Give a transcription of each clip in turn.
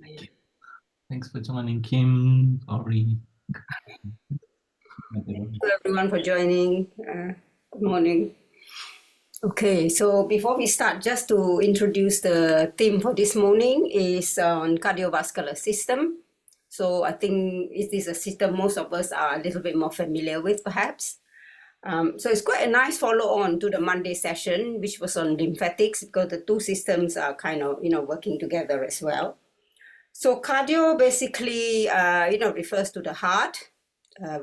Thank you. Thanks for joining, Kim, Ori. Thank you everyone for joining. Good morning. Okay, so before we start, just to introduce the theme for this morning is on cardiovascular system. So I think it is a system most of us are a little bit more familiar with, perhaps. So it's quite a nice follow-on to the Monday session, which was on lymphatics, because the two systems are kind of working together as well. So cardio basically refers to the heart.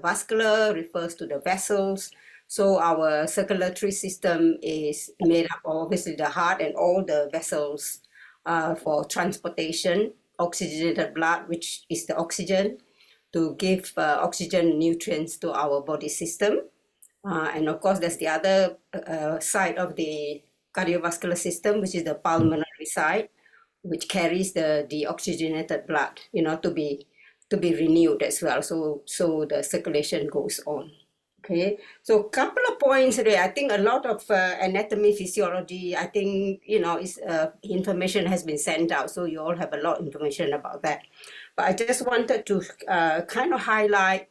Vascular refers to the vessels. So our circulatory system is made up of obviously the heart and all the vessels for transportation, oxygenated blood, which is the oxygen, to give oxygen nutrients to our body system. And of course, there's the other side of the cardiovascular system, which is the pulmonary side, which carries the deoxygenated blood, to be renewed as well. So the circulation goes on. Okay, so a couple of points today. I think a lot of anatomy, physiology, I think, is information has been sent out. So you all have a lot of information about that. But I just wanted to kind of highlight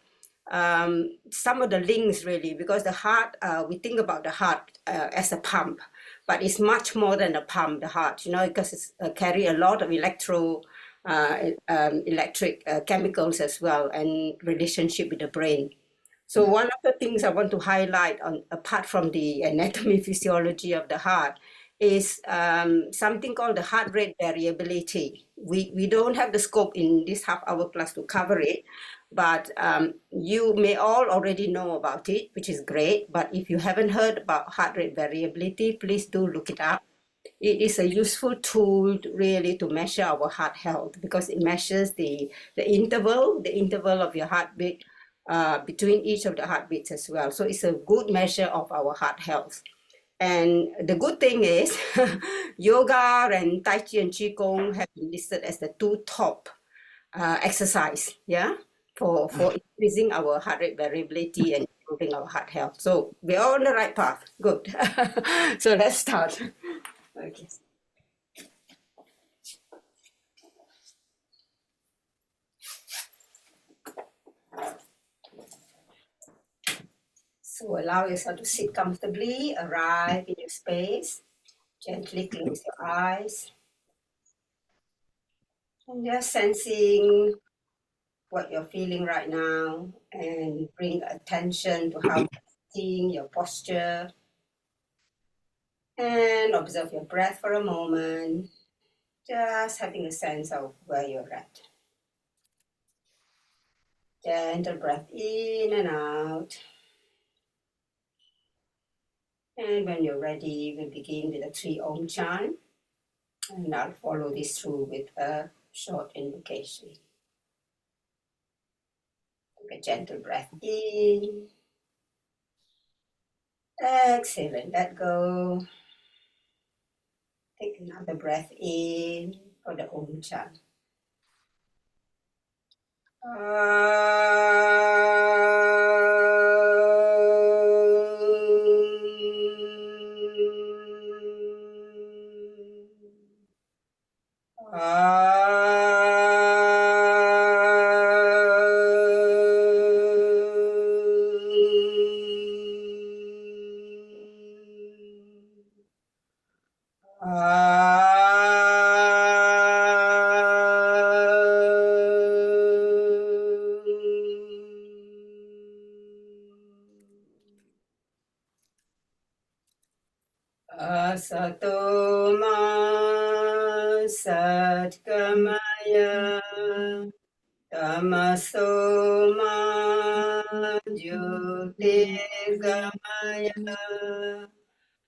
some of the links really, because the heart, we think about the heart as a pump, but it's much more than a pump, the heart, because it's carry a lot of electric chemicals as well, and relationship with the brain. So one of the things I want to highlight, apart from the anatomy physiology of the heart, is something called the heart rate variability. We don't have the scope in this half-hour class to cover it, but you may all already know about it, which is great. But if you haven't heard about heart rate variability, please do look it up. It is a useful tool really to measure our heart health, because it measures the interval of your heartbeat between each of the heartbeats as well. So it's a good measure of our heart health. And the good thing is, yoga and Tai Chi and Qigong have been listed as the two top exercise, for increasing our heart rate variability and improving our heart health. So we're on the right path. Good. So let's start. Okay. So allow yourself to sit comfortably, arrive in your space, gently close your eyes, and just sensing what you're feeling right now, and bring attention to how you're sitting, your posture, and observe your breath for a moment, just having a sense of where you're at. Gentle breath in and out. And when you're ready, we'll begin with a 3 Om chant, and I'll follow this through with a short invocation. Take a gentle breath in. Exhale and let go. Take another breath in for the Om chant. Asato ma satgamaya, tamaso ma jyotirgamaya,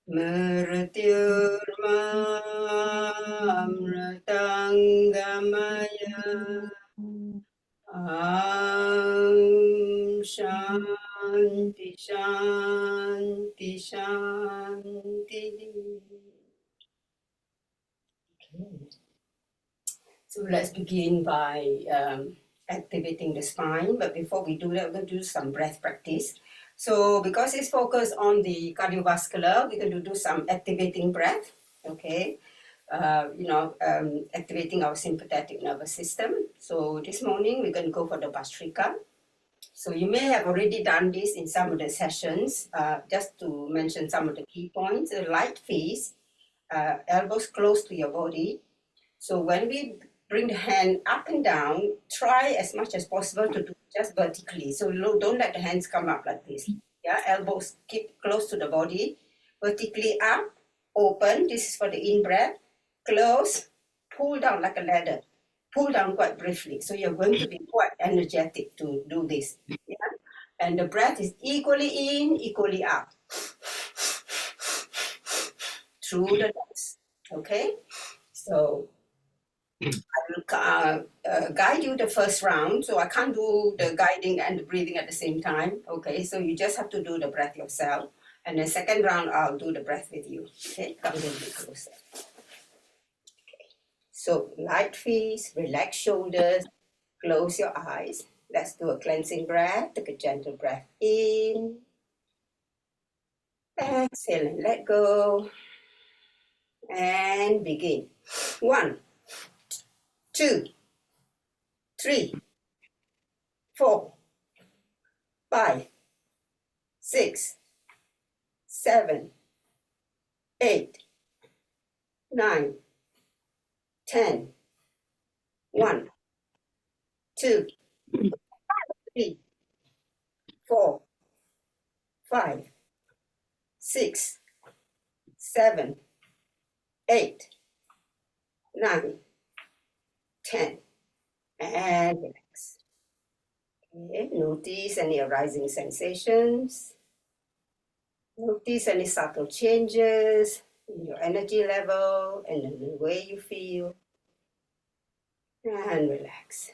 mrityurma amritangamaya. Shanti, Shanti, Shanti. Okay. So let's begin by activating the spine. But before we do that, we're going to do some breath practice. So because it's focused on the cardiovascular, we're going to do some activating breath. Okay. activating our sympathetic nervous system. So this morning we're going to go for the Bhastrika. So you may have already done this in some of the sessions. Just to mention some of the key points: a light face, elbows close to your body. So when we bring the hand up and down, try as much as possible to do just vertically. So don't let the hands come up like this. Yeah, elbows keep close to the body, vertically up, open. This is for the in breath. Close, pull down like a ladder. Pull down quite briefly. So you're going to be quite energetic to do this. Yeah? And the breath is equally in, equally out. Through the nose. Okay? So I will guide you the first round. So I can't do the guiding and the breathing at the same time. Okay? So you just have to do the breath yourself. And the second round, I'll do the breath with you. Okay? Come a little bit closer. So light face, relax shoulders, close your eyes. Let's do a cleansing breath. Take a gentle breath in. Exhale and let go. And begin. 1, 2, 3, 4, 5, 6, 7, 8, 9, 10. 1, 2, 3, 4, 5, 6, 7, 8, 9, 10. And relax. Okay. Notice any arising sensations. Notice any subtle changes in your energy level and in the way you feel. And relax.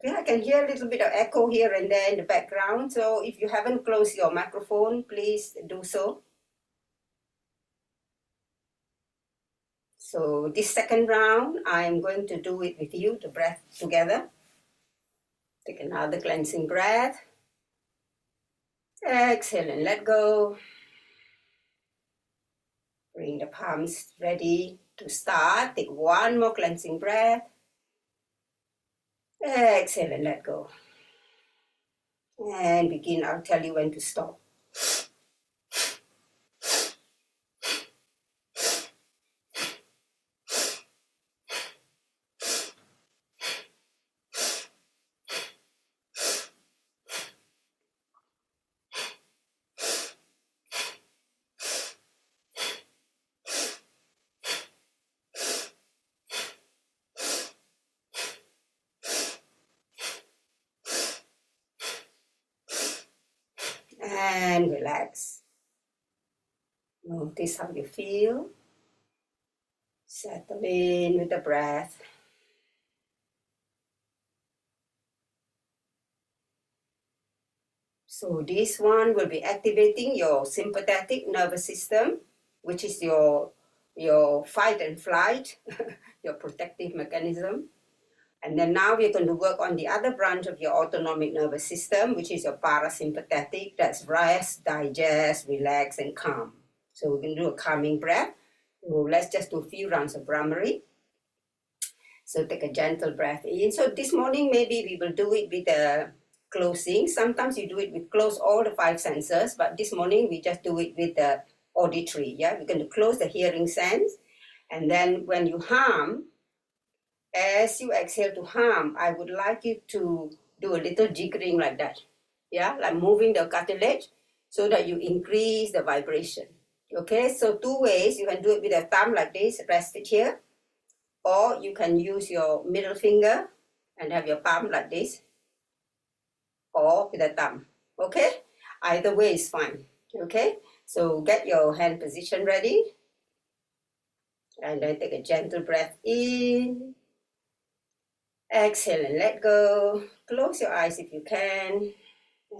Okay, I can hear a little bit of echo here and there in the background. So if you haven't closed your microphone, please do so. So this second round, I'm going to do it with you, the breath together. Take another cleansing breath. Exhale and let go. Bring the palms ready to start. Take one more cleansing breath. Exhale and let go. And begin. I'll tell you when to stop. And relax. Notice how you feel. Settle in with the breath. So this one will be activating your sympathetic nervous system, which is your fight and flight, your protective mechanism. And then now we're going to work on the other branch of your autonomic nervous system, which is your parasympathetic. That's rest, digest, relax, and calm. So we're going to do a calming breath. So let's just do a few rounds of Brahmari. So take a gentle breath in. So this morning, maybe we will do it with the closing. Sometimes you do it with close all the 5 senses, but this morning we just do it with the auditory. Yeah, we're going to close the hearing sense. And then when you hum, as you exhale to hum, I would like you to do a little jiggering like that. Yeah, like moving the cartilage so that you increase the vibration. Okay, so 2 ways. You can do it with a thumb like this, rest it here. Or you can use your middle finger and have your palm like this. Or with a thumb. Okay, either way is fine. Okay, so get your hand position ready. And then take a gentle breath in. Exhale and let go. Close your eyes if you can.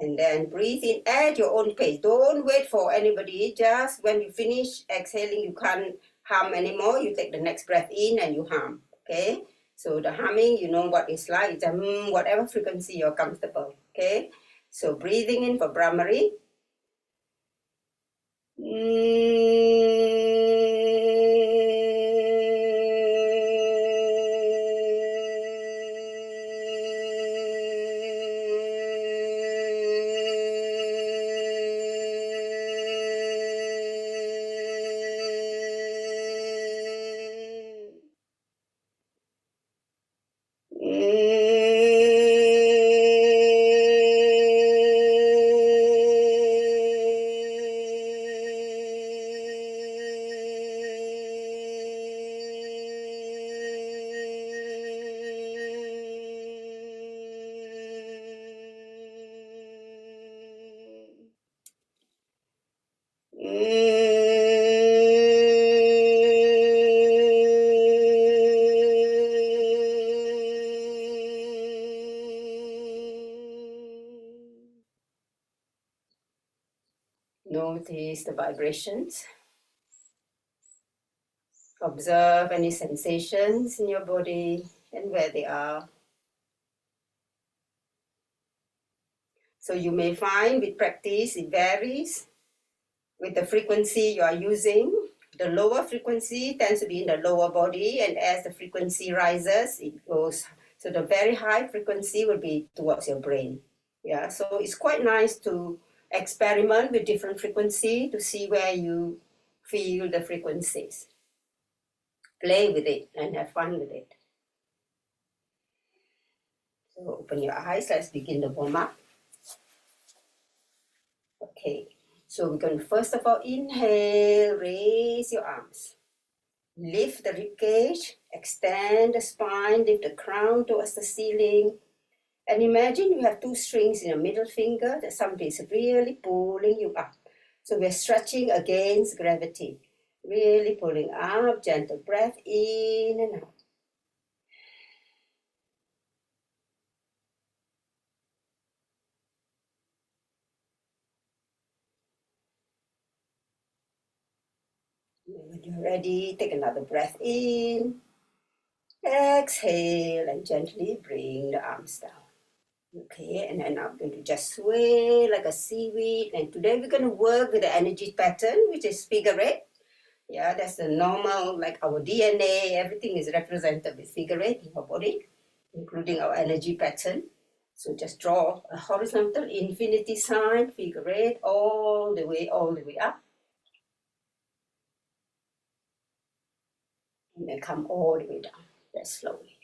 And then breathe in at your own pace. Don't wait for anybody. Just when you finish exhaling, you can't hum anymore. You take the next breath in and you hum. Okay? So the humming, you know what it's like. It's a whatever frequency you're comfortable. Okay? So breathing in for Brahmari. notice the vibrations. Observe any sensations in your body and where they are. So you may find with practice it varies with the frequency you are using. The lower frequency tends to be in the lower body, and as the frequency rises, it goes. So the very high frequency will be towards your brain. Yeah, so it's quite nice to experiment with different frequency to see where you feel the frequencies. Play with it and have fun with it. So open your eyes. Let's begin the warm up. Okay, so we're going to first of all inhale, raise your arms. Lift the rib cage, extend the spine, lift the crown towards the ceiling. And imagine you have two strings in your middle finger that somebody is really pulling you up. So we're stretching against gravity. Really pulling up, gentle breath in and out. When you're ready, take another breath in. Exhale and gently bring the arms down. Okay, and then I'm going to just sway like a seaweed. And today we're going to work with the energy pattern, which is figure eight. Yeah, that's the normal, like our DNA, everything is represented with figure eight in our body, including our energy pattern. So just draw a horizontal infinity sign, figure eight, all the way up. And then come all the way down, just slowly.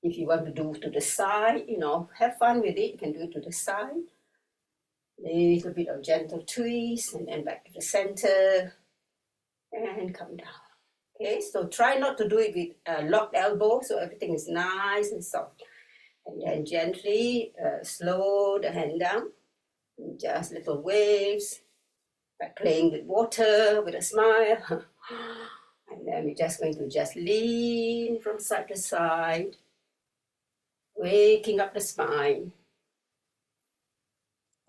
If you want to do to the side, have fun with it. You can do it to the side. A little bit of gentle twist and then back to the center and come down. Okay, so try not to do it with locked elbow so everything is nice and soft. And then gently slow the hand down. Just little waves, like playing with water with a smile. And then we're just going to just lean from side to side, waking up the spine.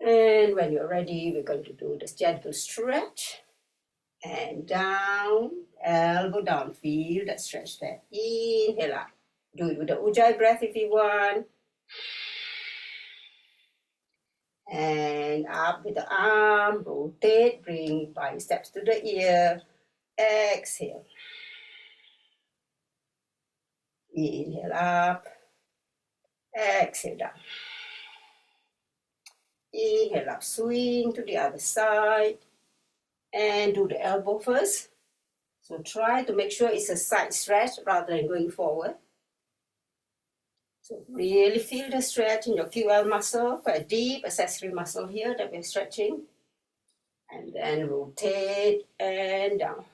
And when you're ready, we're going to do this gentle stretch. And down, elbow down, feel that stretch there. Inhale up. Do it with the Ujjayi breath if you want. And up with the arm, rotate, bring biceps to the ear. Exhale. Inhale up. Exhale down. Inhale up, swing to the other side. And do the elbow first. So try to make sure it's a side stretch rather than going forward. So really feel the stretch in your QL muscle, quite deep accessory muscle here that we're stretching. And then rotate and down.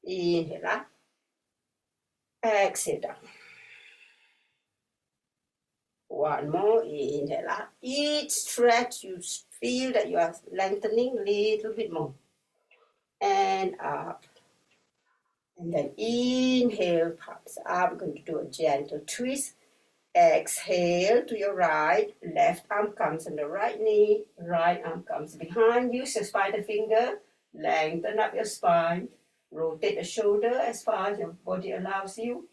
Inhale up. Exhale down. One more, inhale up. Each stretch you feel that you are lengthening a little bit more. And up. And then inhale, pops up. I'm going to do a gentle twist. Exhale to your right. Left arm comes on the right knee. Right arm comes behind. Use your spider finger. Lengthen up your spine. Rotate the shoulder as far as your body allows you.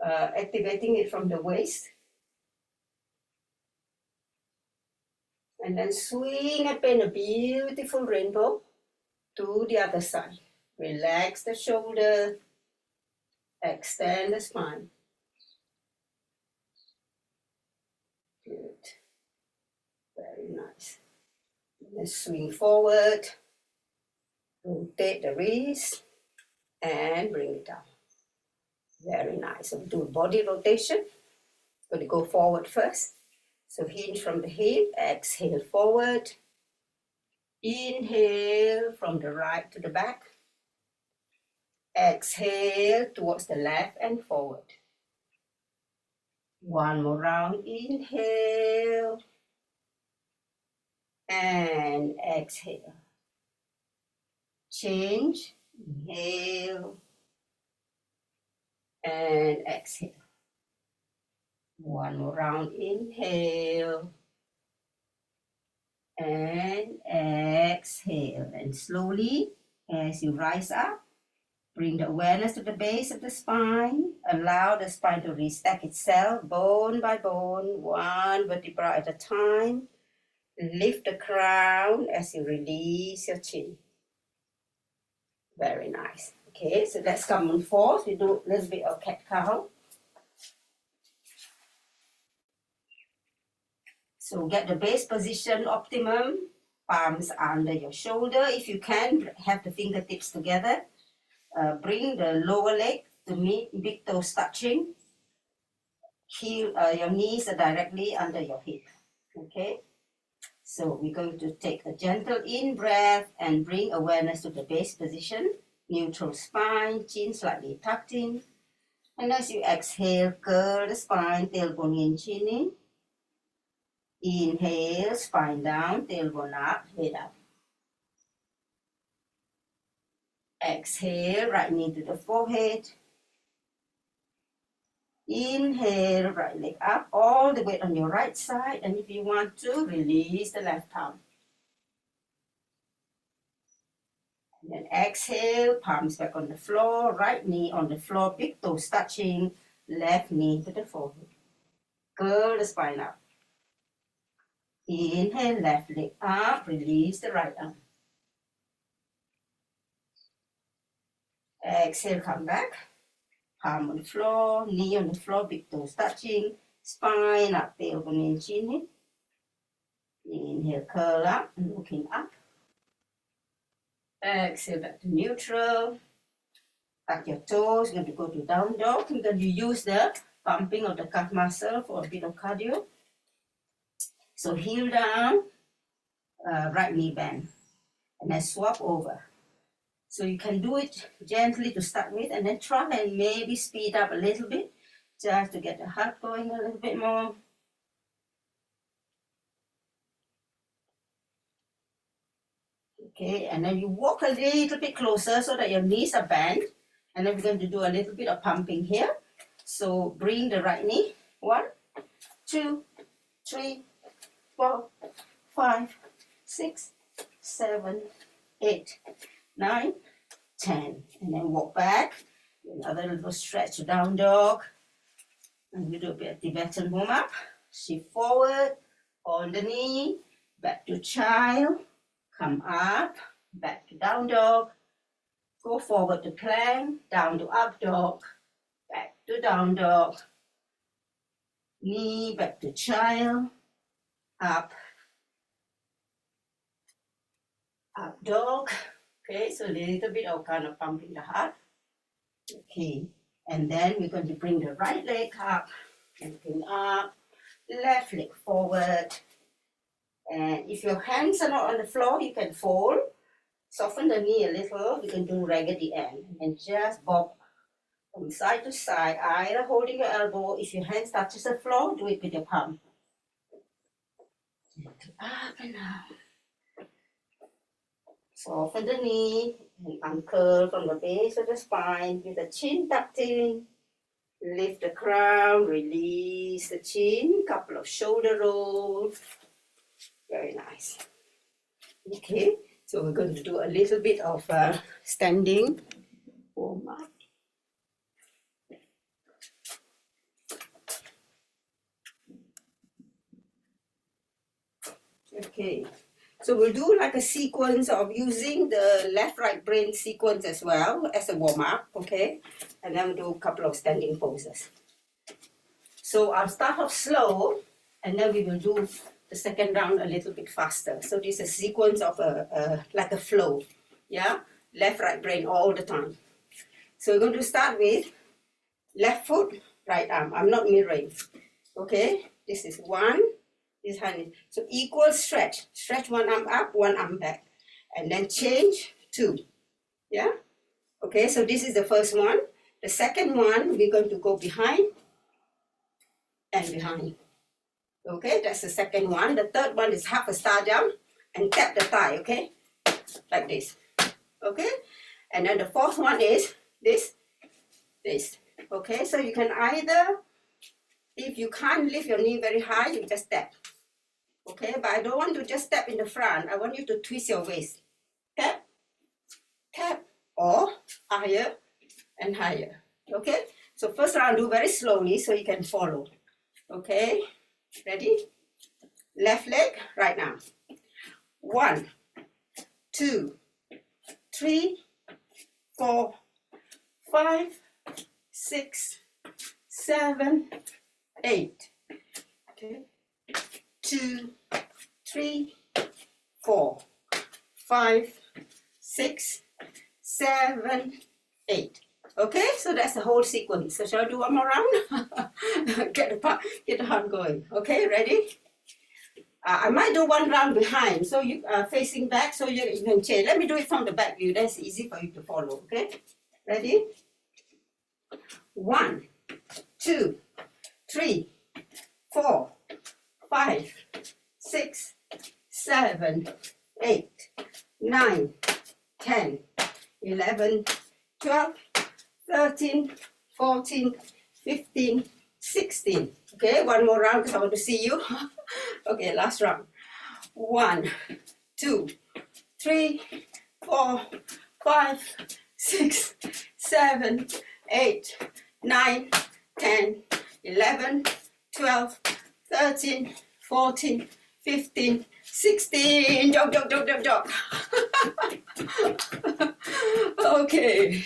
Activating it from the waist. And then swing and paint a beautiful rainbow to the other side. Relax the shoulder. Extend the spine. Good. Very nice. And then swing forward. Rotate the wrist and bring it down. Very nice. So do body rotation. Going to go forward first. So hinge from the hip. Exhale forward. Inhale from the right to the back. Exhale towards the left and forward. One more round. Inhale. And exhale. Change. Inhale. And exhale. One more round. Inhale. and exhale. And slowly, as you rise up, bring the awareness to the base of the spine. Allow the spine to restack itself, bone by bone, one vertebra at a time. Lift the crown as you release your chin. Very nice. Okay, so let's come on force. We do a little bit of cat-cow. So get the base position optimum. Palms under your shoulder. If you can, have the fingertips together. Bring the lower leg to meet big toes touching. Heel, your knees are directly under your hip. Okay. So we're going to take a gentle in breath and bring awareness to the base position. Neutral spine, chin slightly tucked in. And as you exhale, curl the spine, tailbone in, chin in. Inhale, spine down, tailbone up, head up. Exhale, right knee to the forehead. Inhale, right leg up, all the weight on your right side. And if you want to, release the left arm. And then exhale, palms back on the floor, right knee on the floor, big toes touching, left knee to the forehead. Curl the spine up. Inhale, left leg up, release the right arm. Exhale, come back. Palm on the floor, knee on the floor, big toes touching, spine up, tailbone in, chin in. Inhale, curl up, looking up. Exhale, back to neutral. Tuck your toes, you're going to go to down dog. You're going to use the pumping of the calf muscle for a bit of cardio. So heel down, right knee bend, and then swap over. So you can do it gently to start with, and then try and maybe speed up a little bit, just to get the heart going a little bit more. Okay, and then you walk a little bit closer so that your knees are bent. And then we're going to do a little bit of pumping here. So bring the right knee. 1, 2, 3, 4, 5, 6, 7, 8, 9, 10. And then walk back. Another little stretch, down dog. And we do a bit of Tibetan warm up. Shift forward, on the knee, back to child, come up, back to down dog, go forward to plank, down to up dog, back to down dog, knee back to child, up dog. Okay, so a little bit of kind of pumping the heart. Okay, and then we're going to bring the right leg up, looking up, left leg forward. And if your hands are not on the floor, you can fold. Soften the knee a little. You can do raggedy end. And just bob from side to side, either holding your elbow. If your hands touches the floor, do it with your palm. Up and down. Soften the knee and uncurl from the base of the spine with the chin tucked in. Lift the crown, release the chin, couple of shoulder rolls. Very nice. Okay, so we're going to do a little bit of standing warm up. Okay, so we'll do like a sequence of using the left-right brain sequence as well as a warm-up, okay? And then we'll do a couple of standing poses. So I'll start off slow, and then we will do the second round a little bit faster. So this is a sequence of like a flow, yeah? Left-right brain all the time. So we're going to start with left foot, right arm. I'm not mirroring, okay? This is 1. This hand is, so equal stretch. Stretch one arm up, one arm back. And then change 2. Yeah? Okay, so this is the first one. The second one, we're going to go behind and behind. Okay, that's the second one. The third one is half a star jump and tap the thigh, okay? Like this. Okay? And then the fourth one is this. Okay, so you can either, if you can't lift your knee very high, you just tap. Okay, but I don't want to just tap in the front. I want you to twist your waist. Tap, tap, or higher and higher. Okay, so first round do very slowly so you can follow. Okay, ready? Left leg right now. 1, 2, 3, 4, 5, 6, 7, 8. Okay, 2, 3, 4, 5, 6, 7, 8. Okay, so that's the whole sequence. So shall I do one more round? Get the heart going. Okay, ready? I might do one round behind, so you are facing back, so you can change. Let me do it from the back view. That's easy for you to follow. Okay, ready? 1, 2, 3, 4, 5, 6, 7, 8, 9, 10, 11, 12, 13, 14, 15, 16. Okay, one more round because I want to see you. Okay, last round. 1, 2, 3, 4, 5, 6, 7, 8, 9, 10, 11, 12, 13, 14, 15, 16. Jog, jog, jog, jog, jog. Okay.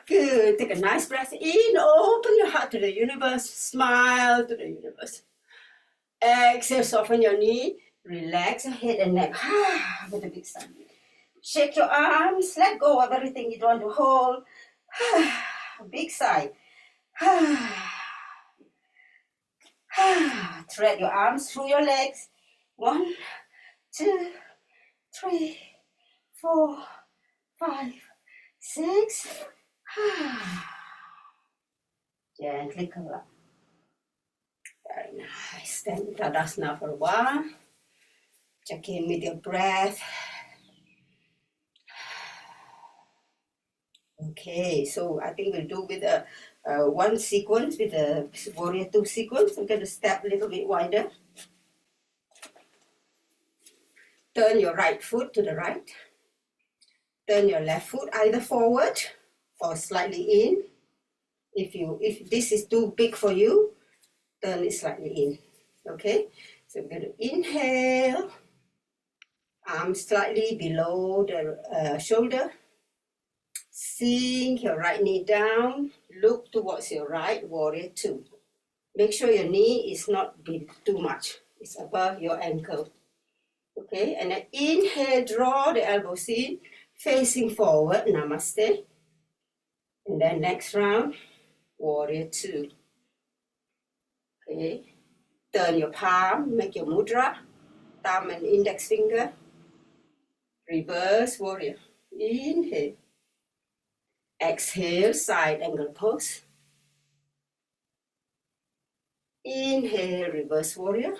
Good. Take a nice breath in. Open your heart to the universe. Smile to the universe. Exhale, soften your knee. Relax your head and neck. With a big sigh. Shake your arms. Let go of everything you don't want to hold. Big sigh. Thread your arms through your legs. 1, 2, 3, 4, 5, 6. Gently come up. Very nice. Stand in Tadasana for a while. Check in with your breath. Okay, so I think we'll do with a one sequence, with the warrior 2 sequence. I'm going to step a little bit wider. Turn your right foot to the right. Turn your left foot either forward or slightly in. If this is too big for you, turn it slightly in. Okay, so we're going to inhale, arms slightly below the shoulder. Sink your right knee down, look towards your right, warrior 2. Make sure your knee is not big too much, it's above your ankle. Okay, and then inhale, draw the elbows in, facing forward, namaste. And then next round, warrior 2. Okay, turn your palm, make your mudra, thumb and index finger. Reverse warrior. Inhale. Exhale, side angle pose. Inhale, reverse warrior.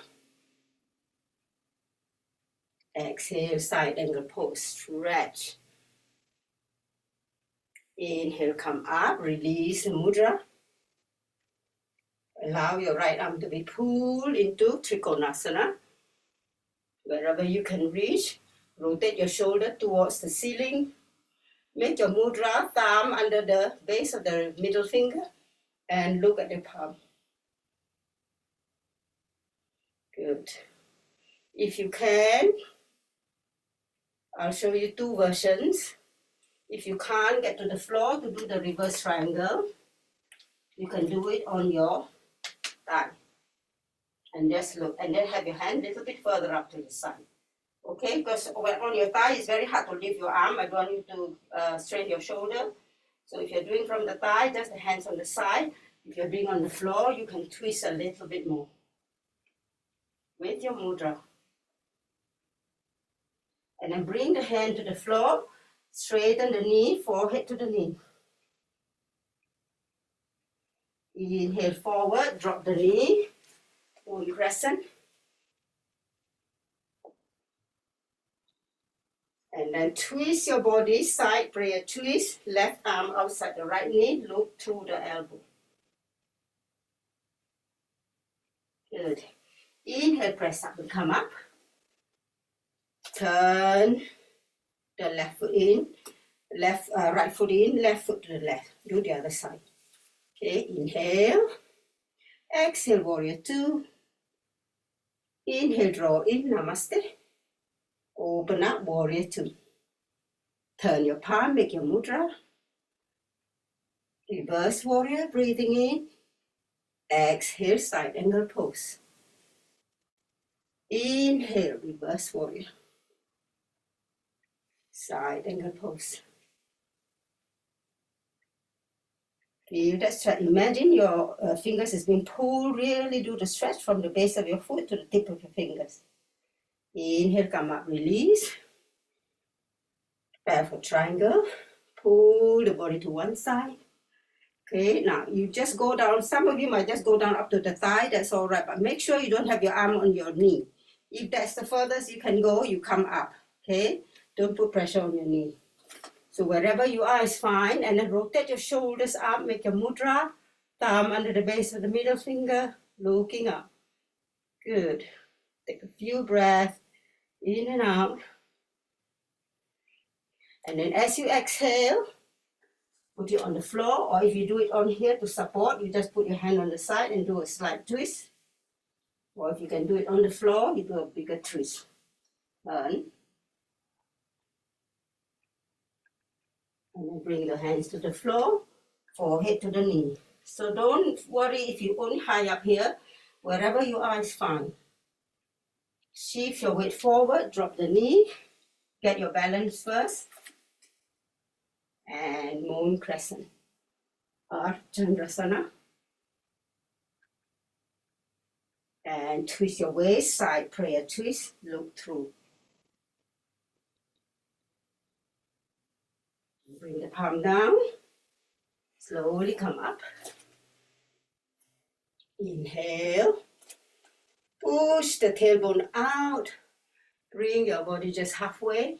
Exhale, side angle pose. Stretch. Inhale, come up, release the mudra. Allow your right arm to be pulled into Trikonasana. Wherever you can reach, rotate your shoulder towards the ceiling. Make your mudra, thumb under the base of the middle finger, and look at the palm. Good. If you can, I'll show you 2 versions. If you can't get to the floor to do the reverse triangle, you can do it on your thigh. And just look, and then have your hand a little bit further up to the side. Okay, because when on your thigh, it's very hard to lift your arm. I don't want you to strain your shoulder. So if you're doing from the thigh, just the hands on the side. If you're doing on the floor, you can twist a little bit more with your mudra. And then bring the hand to the floor, straighten the knee, forehead to the knee. Inhale forward, drop the knee, moon crescent. And then twist your body, side prayer twist, left arm outside the right knee, look through the elbow. Good. Inhale, press up and come up. Turn the left foot in, right foot in, left foot to the left. Do the other side. Okay, inhale. Exhale, warrior two. Inhale, draw in, namaste. Open up, warrior two. Turn your palm, make your mudra. Reverse warrior, breathing in. Exhale, side angle pose. Inhale, reverse warrior. Side angle pose. Feel that stretch. Imagine your fingers is being pulled. Really do the stretch from the base of your foot to the tip of your fingers. Inhale, come up, release. Barefoot triangle. Pull the body to one side. Okay, now you just go down. Some of you might just go down up to the thigh. That's all right. But make sure you don't have your arm on your knee. If that's the furthest you can go, you come up. Okay, don't put pressure on your knee. So wherever you are is fine. And then rotate your shoulders up. Make a mudra. Thumb under the base of the middle finger. Looking up. Good. Take a few breaths. In and out. And then as you exhale, put it on the floor, or if you do it on here to support, you just put your hand on the side and do a slight twist. Or if you can do it on the floor, you do a bigger twist. Turn. And then bring the hands to the floor, forehead to the knee. So don't worry if you only high up here. Wherever you are is fine. Shift your weight forward, drop the knee. Get your balance first. And moon crescent. Chandrasana. And twist your waist, side prayer twist, look through. Bring the palm down. Slowly come up. Inhale. Push the tailbone out. Bring your body just halfway.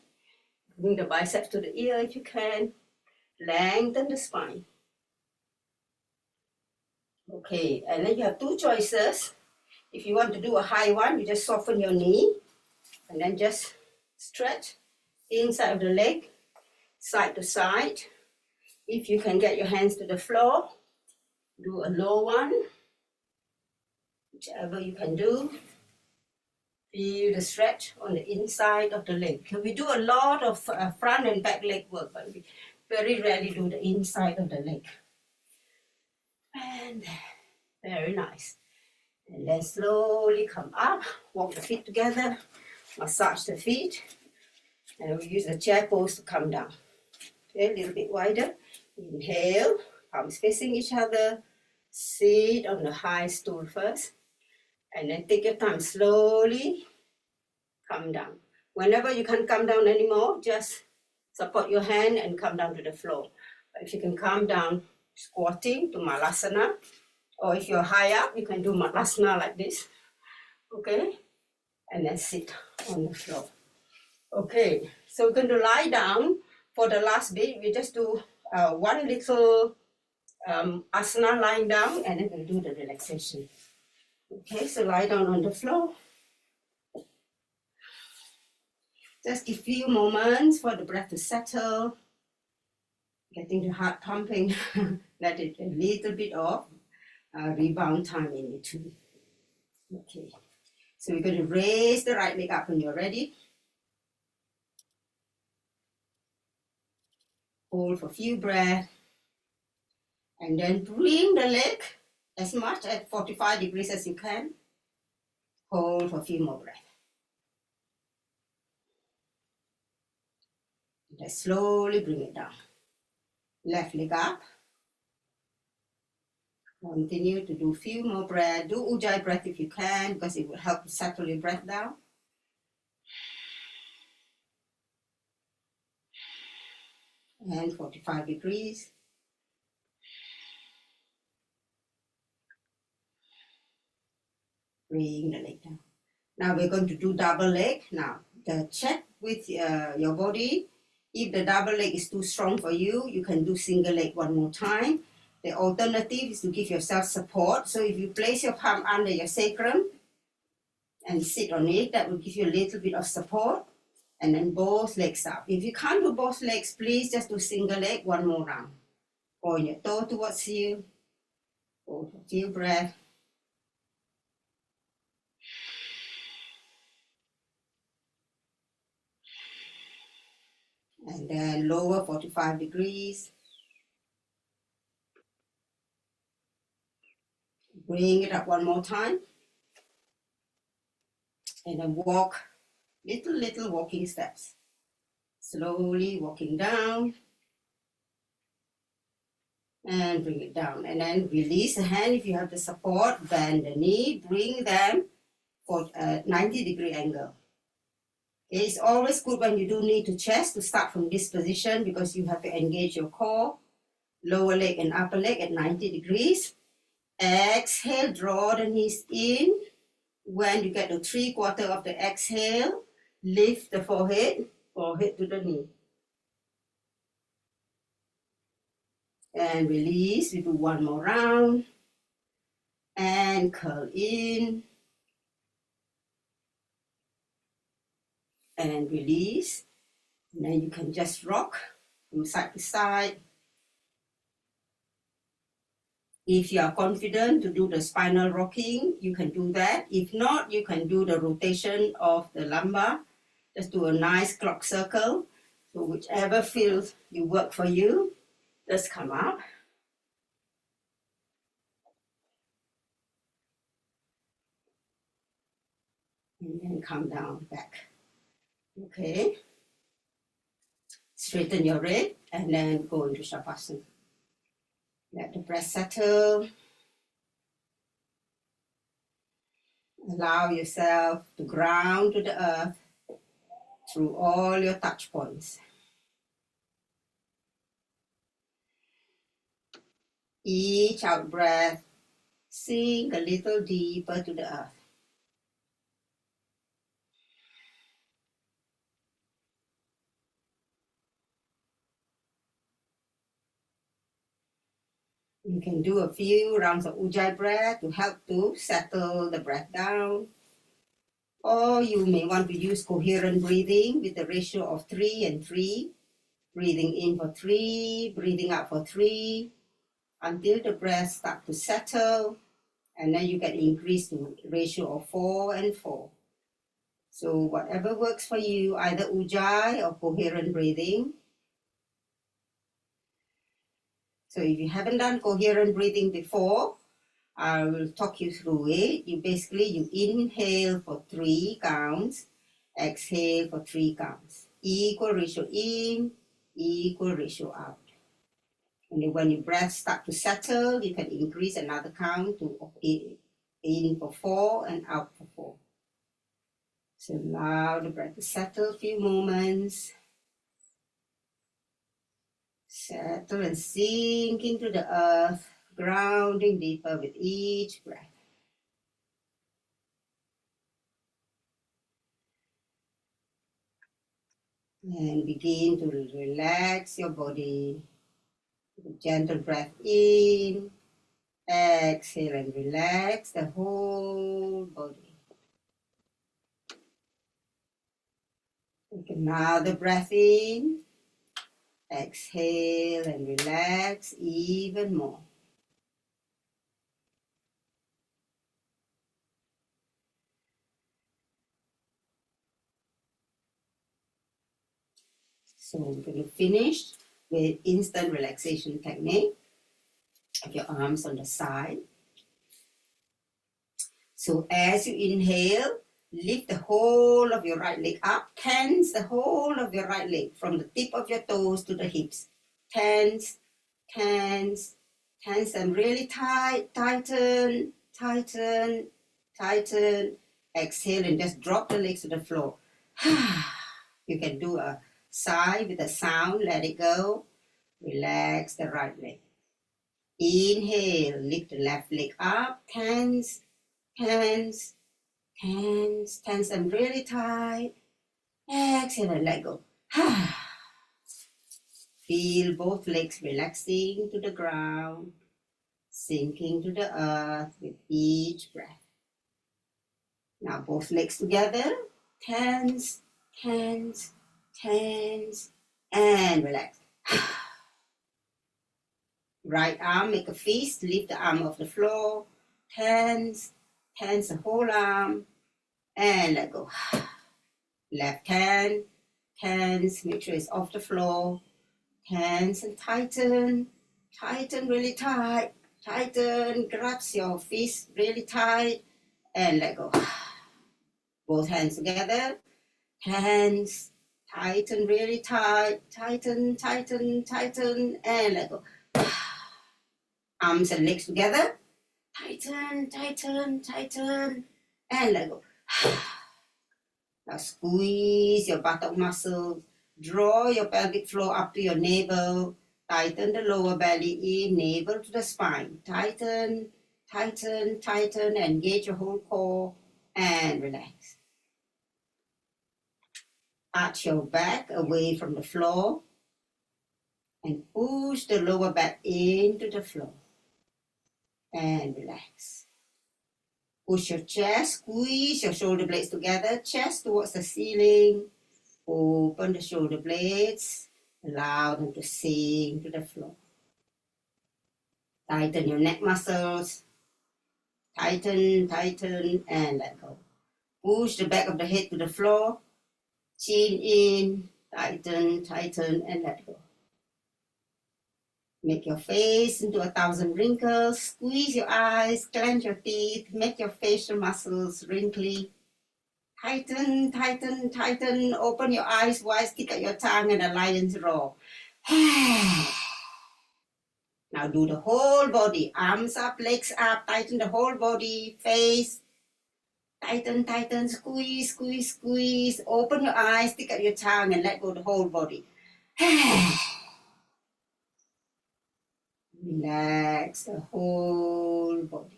Bring the biceps to the ear if you can. Lengthen the spine. Okay, and then you have two choices. If you want to do a high one, you just soften your knee and then just stretch inside of the leg, side to side. If you can get your hands to the floor, do a low one, whichever you can do. Feel the stretch on the inside of the leg. We do a lot of front and back leg work, but we very rarely do the inside of the leg. And very nice. And then slowly come up, walk the feet together, massage the feet, and we use the chair pose to come down. Okay, a little bit wider. Inhale, palms facing each other. Sit on the high stool first, and then take your time, slowly come down. Whenever you can't come down anymore, just support your hand and come down to the floor. But if you can come down squatting to Malasana, or if you're high up, you can do Malasana like this. Okay? And then sit on the floor. Okay, so we're going to lie down for the last bit. We just do one little asana lying down, and then we'll do the relaxation. Okay, so lie down on the floor. Just a few moments for the breath to settle. Getting the heart pumping. Let it a little bit off. Rebound time in between. Okay, so we're going to raise the right leg up when you're ready. Hold for a few breaths. And then bring the leg as much at 45 degrees as you can. Hold for a few more breaths. Then slowly bring it down. Left leg up. Continue to do a few more breaths. Do Ujjayi breath if you can, because it will help to settle your breath down. And 45 degrees. Bring the leg down. Now we're going to do double leg. Now, check with your body. If the double leg is too strong for you, you can do single leg one more time. The alternative is to give yourself support. So if you place your palm under your sacrum, and sit on it. That will give you a little bit of support. And then both legs up. If you can't do both legs, please just do single leg, one more round. Point your toe towards you. Hold a few breaths. And then lower 45 degrees. Bring it up one more time. And then walk, little walking steps. Slowly walking down. And bring it down. And then release the hand if you have the support. Bend the knee. Bring them for a 90-degree angle. It's always good when you do knee to chest to start from this position because you have to engage your core, lower leg and upper leg at 90 degrees. Exhale, draw the knees in. When you get to 3/4 of the exhale, lift the forehead to the knee. And release. We do one more round. And curl in. And release. And then you can just rock from side to side. If you are confident to do the spinal rocking, you can do that. If not, you can do the rotation of the lumbar. Just do a nice clock circle. So whichever feels you work for you, just come up. And then come down back. Okay. Straighten your rib and then go into Shavasana. Let the breath settle. Allow yourself to ground to the earth through all your touch points. Each out breath, sink a little deeper to the earth. You can do a few rounds of Ujjayi breath to help to settle the breath down. Or you may want to use coherent breathing with the ratio of 3 and 3. Breathing in for 3, breathing out for 3, until the breath starts to settle. And then you can increase to ratio of 4 and 4. So whatever works for you, either Ujjayi or coherent breathing. So if you haven't done coherent breathing before, I will talk you through it. You inhale for 3 counts, exhale for 3 counts. Equal ratio in, equal ratio out. And when your breath starts to settle, you can increase another count to in for 4 and out for 4. So allow the breath to settle a few moments. Settle and sink into the earth, grounding deeper with each breath. And begin to relax your body. Gentle breath in, exhale and relax the whole body. Take another breath in, exhale and relax even more. So we're going to finish with instant relaxation technique. Have your arms on the side. So as you inhale, lift the whole of your right leg up. Tense the whole of your right leg from the tip of your toes to the hips. Tense, tense, tense them really tight. Tighten, tighten, tighten. Exhale and just drop the legs to the floor. You can do a sigh with a sound. Let it go. Relax the right leg. Inhale, lift the left leg up. Tense, tense, tense, tense them really tight. Exhale and let go. Feel both legs relaxing to the ground, sinking to the earth with each breath. Now both legs together, tense, tense, tense, and relax. Right arm, make a fist, lift the arm off the floor, tense, tense the whole arm, and let go. Left hand, tense, make sure it's off the floor, tense and tighten, tighten really tight, tighten, grabs your fist really tight, and let go. Both hands together, hands, tighten really tight, tighten, tighten, tighten, and let go. Arms and legs together, tighten, tighten, tighten, and let go. Now squeeze your buttock muscles, draw your pelvic floor up to your navel, tighten the lower belly in, navel to the spine, tighten, tighten, tighten, engage your whole core, and relax. Arch your back away from the floor and push the lower back into the floor and relax. Push your chest, squeeze your shoulder blades together, chest towards the ceiling. Open the shoulder blades, allow them to sink to the floor. Tighten your neck muscles, tighten, tighten, and let go. Push the back of the head to the floor, chin in, tighten, tighten, and let go. Make your face into 1,000 wrinkles, squeeze your eyes, clench your teeth, make your facial muscles wrinkly. Tighten, tighten, tighten, open your eyes wide, stick out your tongue, and a lion's roar. Now do the whole body, arms up, legs up, tighten the whole body, face, tighten, tighten, squeeze, squeeze, squeeze, open your eyes, stick out your tongue, and let go the whole body. Relax the whole body.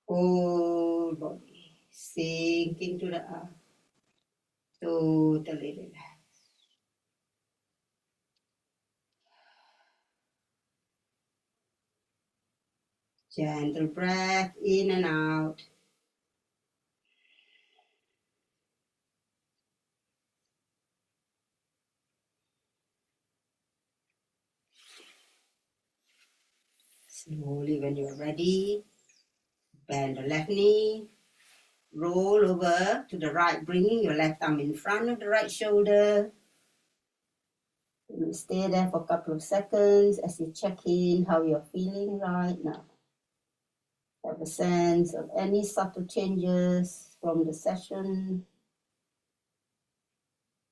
Whole body. Sink into the earth. Totally relax. Gentle breath in and out. Slowly, when you're ready, bend the left knee. Roll over to the right, bringing your left arm in front of the right shoulder. You stay there for a couple of seconds as you check in how you're feeling right now. Have a sense of any subtle changes from the session.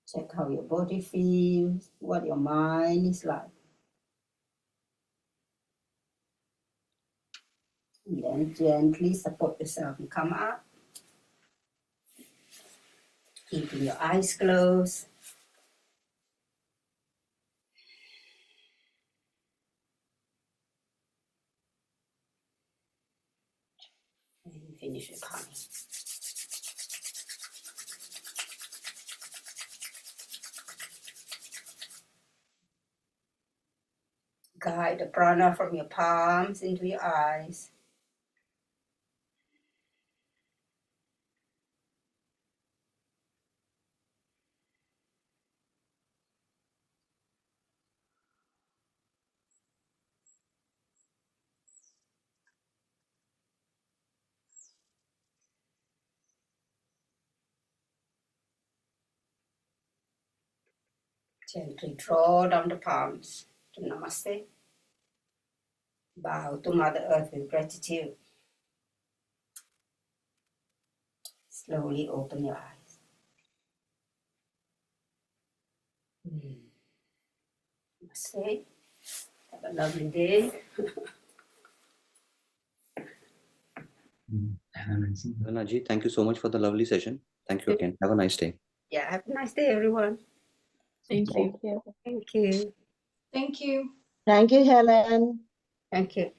Check how your body feels, what your mind is like. And then gently support yourself and come up. Keeping your eyes closed. And finish with calming. Guide the prana from your palms into your eyes. Gently draw down the palms to Namaste. Bow to Mother Earth with gratitude. Slowly open your eyes. Namaste. Have a lovely day. Naji, thank you so much for the lovely session. Thank you again. Have a nice day. Yeah, have a nice day, everyone. Thank you. Thank you. Thank you. Thank you, Helen. Thank you.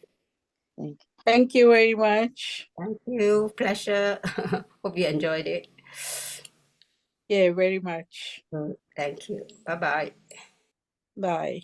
Thank you. Thank you very much. Thank you. Pleasure. Hope you enjoyed it. Yeah, very much. Thank you. Bye-bye. Bye.